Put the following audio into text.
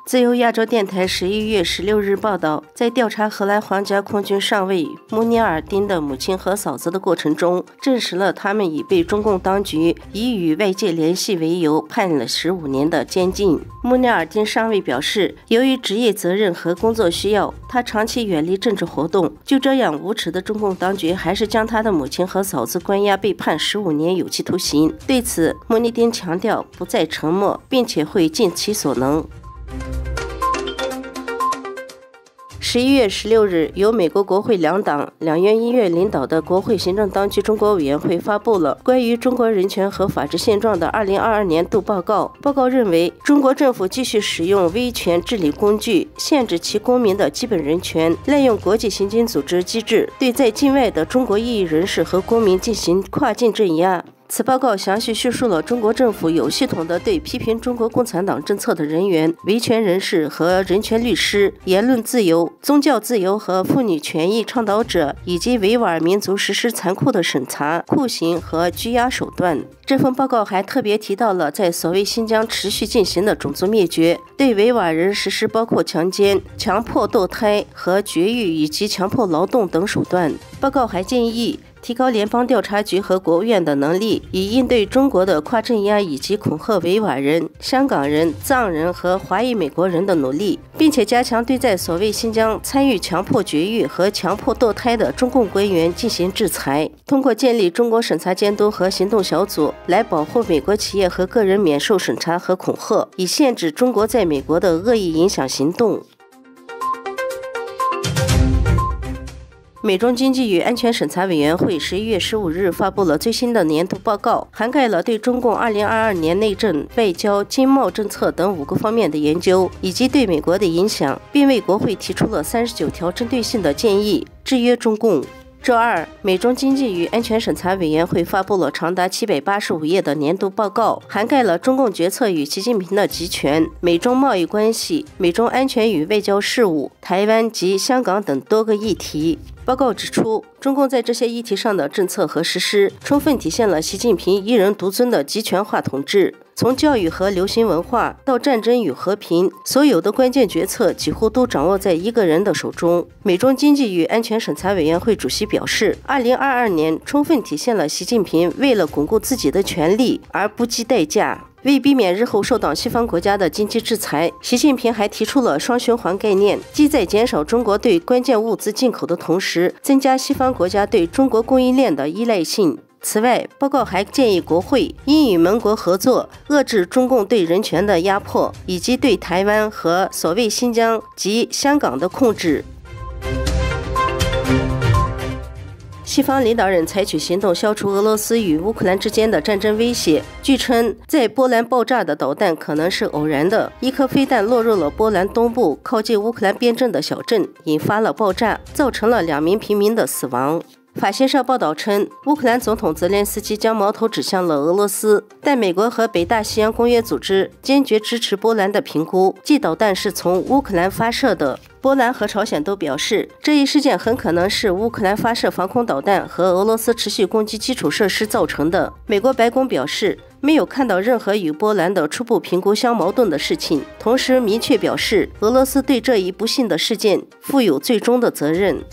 自由亚洲电台11月16日报道，在调查荷兰皇家空军上尉穆尼尔丁的母亲和嫂子的过程中，证实了他们已被中共当局以与外界联系为由判了15年的监禁。穆尼尔丁上尉表示，由于职业责任和工作需要，他长期远离政治活动。就这样，无耻的中共当局还是将他的母亲和嫂子关押，被判15年有期徒刑。对此，穆尼丁强调不再沉默，并且会尽其所能。11月16日，由美国国会两党两院议院领导的国会行政当局中国委员会发布了关于中国人权和法治现状的2022年度报告。报告认为，中国政府继续使用威权治理工具，限制其公民的基本人权，滥用国际刑警组织机制，对在境外的中国异议人士和公民进行跨境镇压。此报告详细叙述了中国政府有系统地对批评中国共产党政策的人员、维权人士和人权律师、言论自由、宗教自由和妇女权益倡导者以及维吾尔民族实施残酷的审查、酷刑和拘押手段。这份报告还特别提到了在所谓新疆持续进行的种族灭绝，对维吾尔人实施包括强奸、强迫堕胎和绝育以及强迫劳动等手段。报告还建议提高联邦调查局和国务院的能力，以应对中国的跨镇压以及恐吓维吾尔人、香港人、藏人和华裔美国人的努力，并且加强对在所谓新疆参与强迫绝育和强迫堕胎的中共官员进行制裁。通过建立中国审查监督和行动小组，来保护美国企业和个人免受审查和恐吓，以限制中国在美国的恶意影响行动。美中经济与安全审查委员会11月15日发布了最新的年度报告，涵盖了对中共2022年内政、外交、经贸政策等5个方面的研究，以及对美国的影响，并为国会提出了39条针对性的建议，制约中共。周二，美中经济与安全审查委员会发布了长达785页的年度报告，涵盖了中共决策与习近平的集权、美中贸易关系、美中安全与外交事务、台湾及香港等多个议题。报告指出，中共在这些议题上的政策和实施，充分体现了习近平一人独尊的集权化统治。从教育和流行文化到战争与和平，所有的关键决策几乎都掌握在一个人的手中。美中经济与安全审查委员会主席表示，2022年充分体现了习近平为了巩固自己的权力而不计代价。为避免日后受到西方国家的经济制裁，习近平还提出了双循环概念，即在减少中国对关键物资进口的同时，增加西方国家对中国供应链的依赖性。此外，报告还建议国会应与盟国合作，遏制中共对人权的压迫，以及对台湾和所谓新疆及香港的控制。西方领导人采取行动消除俄罗斯与乌克兰之间的战争威胁。据称，在波兰爆炸的导弹可能是偶然的，一颗飞弹落入了波兰东部靠近乌克兰边境的小镇，引发了爆炸，造成了2名平民的死亡。法新社报道称，乌克兰总统泽连斯基将矛头指向了俄罗斯，但美国和北大西洋公约组织坚决支持波兰的评估，即导弹是从乌克兰发射的。波兰和朝鲜都表示，这一事件很可能是乌克兰发射防空导弹和俄罗斯持续攻击基础设施造成的。美国白宫表示，没有看到任何与波兰的初步评估相矛盾的事情，同时明确表示，俄罗斯对这一不幸的事件负有最终的责任。